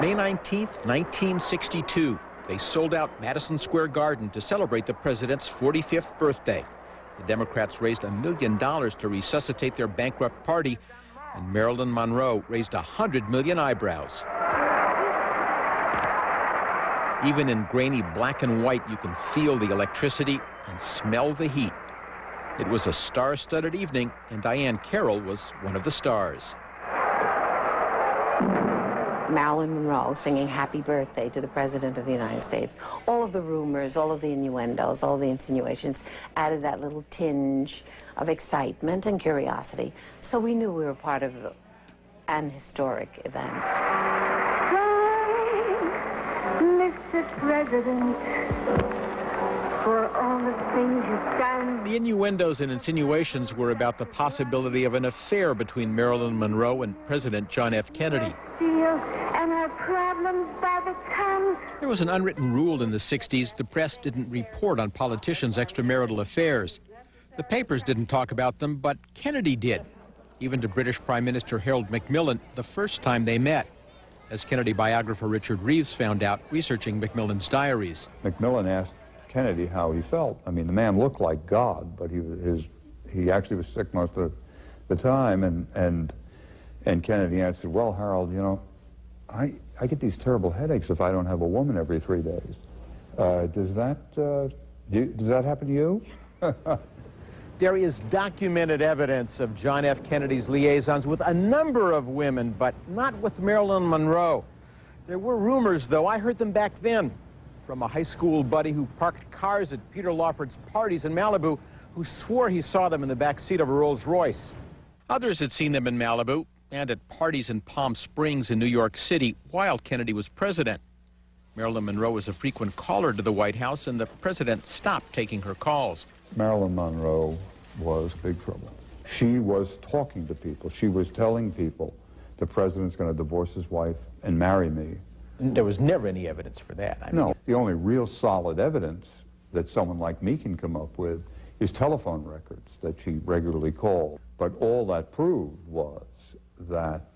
May 19th, 1962. They sold out Madison Square Garden to celebrate the president's 45th birthday. The Democrats raised $1 million to resuscitate their bankrupt party, and Marilyn Monroe raised 100 million eyebrows. Even in grainy black and white, you can feel the electricity and smell the heat. It was a star-studded evening, and Diane Carroll was one of the stars. Marilyn Monroe singing happy birthday to the President of the United States. All of the rumors, all of the innuendos, all of the insinuations added that little tinge of excitement and curiosity. So we knew we were part of an historic event. Mr. President, for all the things you've done. The innuendos and insinuations were about the possibility of an affair between Marilyn Monroe and President John F. Kennedy. And our problems by the ton. There was an unwritten rule in the 60s. The press didn't report on politicians' extramarital affairs. The papers didn't talk about them, but Kennedy did, even to British Prime Minister Harold Macmillan the first time they met, as Kennedy biographer Richard Reeves found out researching Macmillan's diaries. Macmillan asked Kennedy how he felt. I mean, the man looked like God, but he actually was sick most of the time, and Kennedy answered, well, Harold, you know, I get these terrible headaches if I don't have a woman every 3 days. Does that happen to you? There is documented evidence of John F. Kennedy's liaisons with a number of women, but not with Marilyn Monroe. There were rumors, though. I heard them back then from a high school buddy who parked cars at Peter Lawford's parties in Malibu, who swore he saw them in the back seat of a Rolls Royce. Others had seen them in Malibu and at parties in Palm Springs in New York City while Kennedy was president. Marilyn Monroe was a frequent caller to the White House, and the president stopped taking her calls. Marilyn Monroe was big trouble. She was talking to people. She was telling people the president's going to divorce his wife and marry me. There was never any evidence for that. No, the only real solid evidence that someone like me can come up with is telephone records that she regularly called. But all that proved was that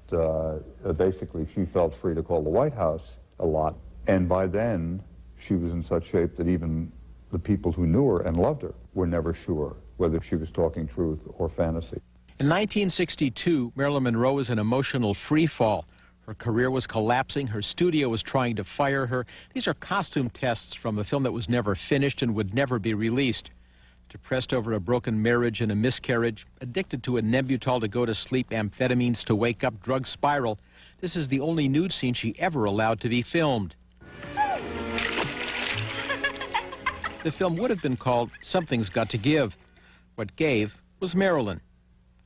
basically she felt free to call the White House a lot. And by then, she was in such shape that even the people who knew her and loved her were never sure whether she was talking truth or fantasy. In 1962, Marilyn Monroe was in emotional free fall. Her career was collapsing. Her studio was trying to fire her. These are costume tests from a film that was never finished and would never be released. Depressed over a broken marriage and a miscarriage, addicted to a Nembutal to go to sleep, amphetamines to wake up, drug spiral, this is the only nude scene she ever allowed to be filmed. The film would have been called Something's Got to Give. What gave was Marilyn.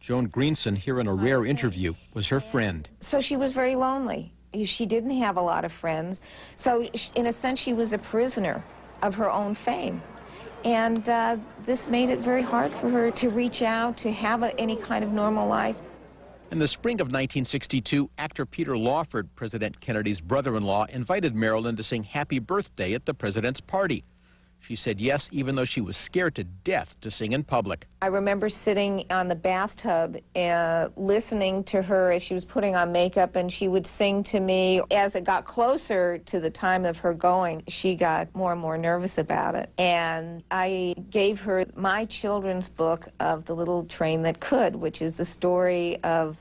Joan Greenson, here in a rare interview, was her friend. So she was very lonely. She didn't have a lot of friends. So in a sense, she was a prisoner of her own fame. And this made it very hard for her to reach out, to have any kind of normal life. In the spring of 1962, actor Peter Lawford, President Kennedy's brother-in-law, invited Marilyn to sing Happy Birthday at the president's party. She said yes, even though she was scared to death to sing in public. I remember sitting on the bathtub listening to her as she was putting on makeup, and she would sing to me. As it got closer to the time of her going, she got more and more nervous about it. And I gave her my children's book of The Little Train That Could, which is the story of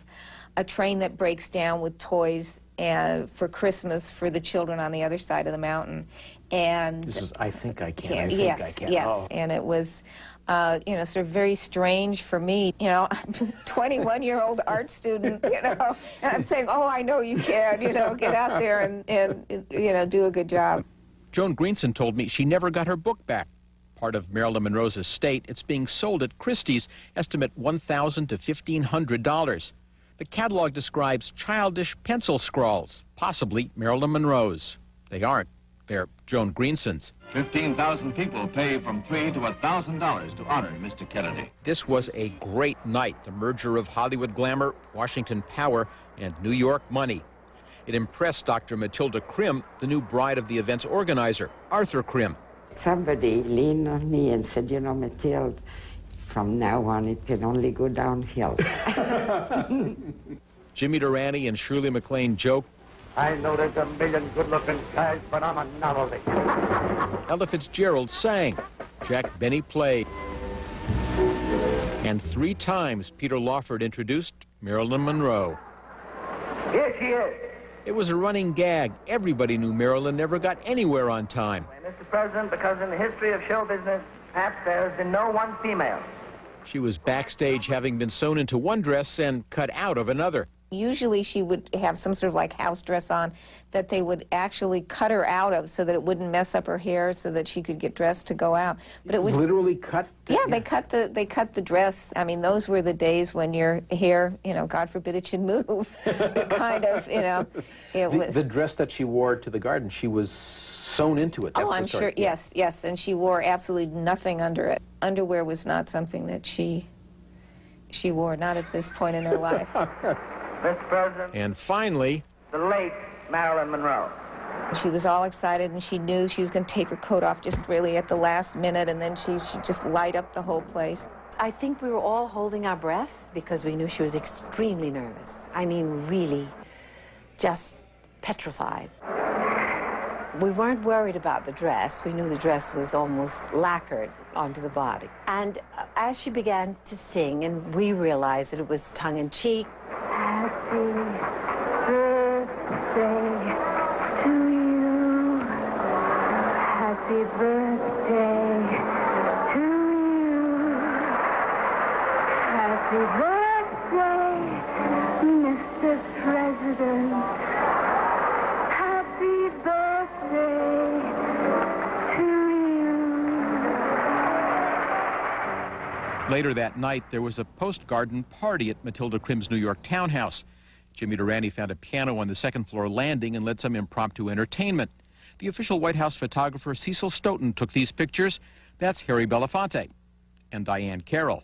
a train that breaks down with toys for Christmas for the children on the other side of the mountain. And this is I Think I Can, I Think yes, I Can. Yes, oh. And it was, you know, sort of very strange for me. You know, I'm a 21-year-old art student, you know, and I'm saying, oh, I know you can, you know, get out there and you know, do a good job. Joan Greenson told me she never got her book back. Part of Marilyn Monroe's estate, it's being sold at Christie's, estimate $1,000 to $1,500. The catalog describes childish pencil scrawls, possibly Marilyn Monroe's. They aren't. They're Joan Greenson's. 15,000 people pay from $3,000 to $1,000 to honor Mr. Kennedy. This was a great night, the merger of Hollywood glamour, Washington power, and New York money. It impressed Dr. Matilda Krim, the new bride of the event's organizer, Arthur Krim. Somebody leaned on me and said, you know, Matilda, from now on it can only go downhill. Jimmy Durante and Shirley MacLaine joked, I know there's a million good-looking guys, but I'm a novelty. Ella Fitzgerald sang. Jack Benny played. And 3 times Peter Lawford introduced Marilyn Monroe. Here she is. It was a running gag. Everybody knew Marilyn never got anywhere on time. Mr. President, because in the history of show business, perhaps there has been no one female. She was backstage having been sewn into one dress and cut out of another. Usually she would have some sort of like house dress on that they would actually cut her out of so that it wouldn't mess up her hair so that she could get dressed to go out. But it was literally cut? Yeah, they cut the dress. I mean, those were the days when your hair, you know, God forbid it should move. Kind of, you know. The dress that she wore to the garden, she was sewn into it. That's I'm sure, yes, yes, and she wore absolutely nothing under it. Underwear was not something that she wore, not at this point in her life. Mr. President. And finally, the late Marilyn Monroe. She was all excited, and she knew she was going to take her coat off just really at the last minute, and then she just light up the whole place. I think we were all holding our breath because we knew she was extremely nervous. I mean, really, just petrified. We weren't worried about the dress. We knew the dress was almost lacquered onto the body. And as she began to sing, and we realized that it was tongue-in-cheek. Happy birthday to you. Happy birthday to you. Happy birthday, Mr. President. Happy birthday to you. Later that night, there was a post-garden party at Matilda Krim's New York townhouse. Jimmy Durante found a piano on the second-floor landing and led some impromptu entertainment. The official White House photographer Cecil Stoughton took these pictures. That's Harry Belafonte and Diane Carroll.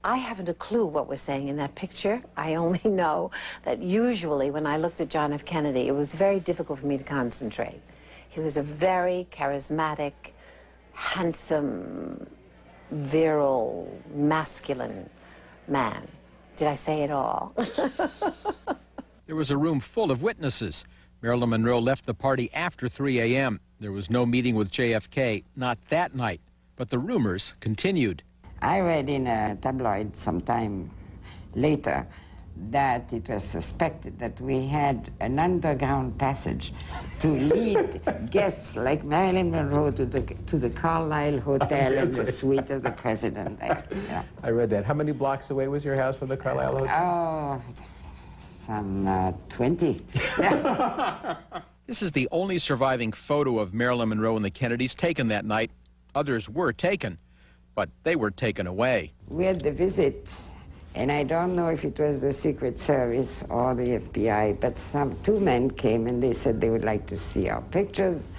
I haven't a clue what we're saying in that picture. I only know that usually when I looked at John F. Kennedy, it was very difficult for me to concentrate. He was a very charismatic, handsome, virile, masculine man. Did I say it all? There was a room full of witnesses. Marilyn Monroe left the party after 3 a.m. There was no meeting with JFK, not that night, but the rumors continued. I read in a tabloid sometime later that it was suspected that we had an underground passage to lead guests like Marilyn Monroe to the Carlisle Hotel and the suite of the president there. Yeah. I read that. How many blocks away was your house from the Carlisle Hotel? Oh, some 20. This is the only surviving photo of Marilyn Monroe and the Kennedys taken that night. Others were taken, but they were taken away. We had the visit, and I don't know if it was the Secret Service or the FBI, but two men came and they said they would like to see our pictures.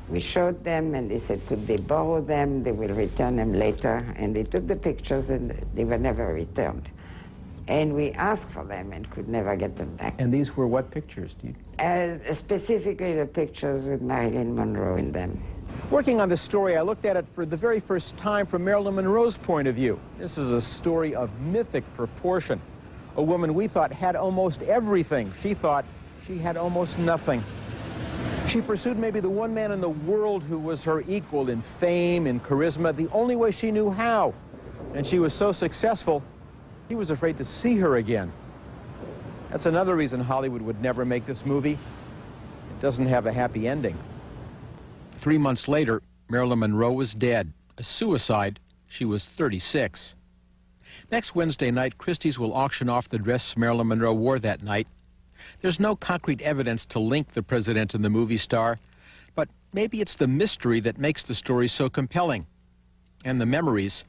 We showed them and they said, could they borrow them? They will return them later. And they took the pictures and they were never returned. And we asked for them and could never get them back. And these were what pictures? Specifically the pictures with Marilyn Monroe in them. Working on this story, I looked at it for the very first time from Marilyn Monroe's point of view. This is a story of mythic proportion. A woman we thought had almost everything. She thought she had almost nothing. She pursued maybe the one man in the world who was her equal in fame, in charisma, the only way she knew how. And she was so successful, he was afraid to see her again. That's another reason Hollywood would never make this movie. It doesn't have a happy ending. 3 months later, Marilyn Monroe was dead. A suicide. She was 36. Next Wednesday night, Christie's will auction off the dress Marilyn Monroe wore that night. There's no concrete evidence to link the president and the movie star, but maybe it's the mystery that makes the story so compelling, and the memories,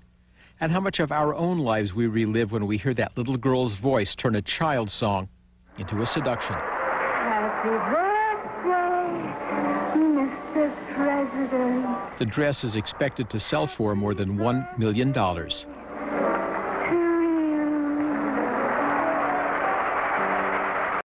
and how much of our own lives we relive when we hear that little girl's voice turn a child's song into a seduction. Happy birthday, Mr. President. The dress is expected to sell for more than $1 million.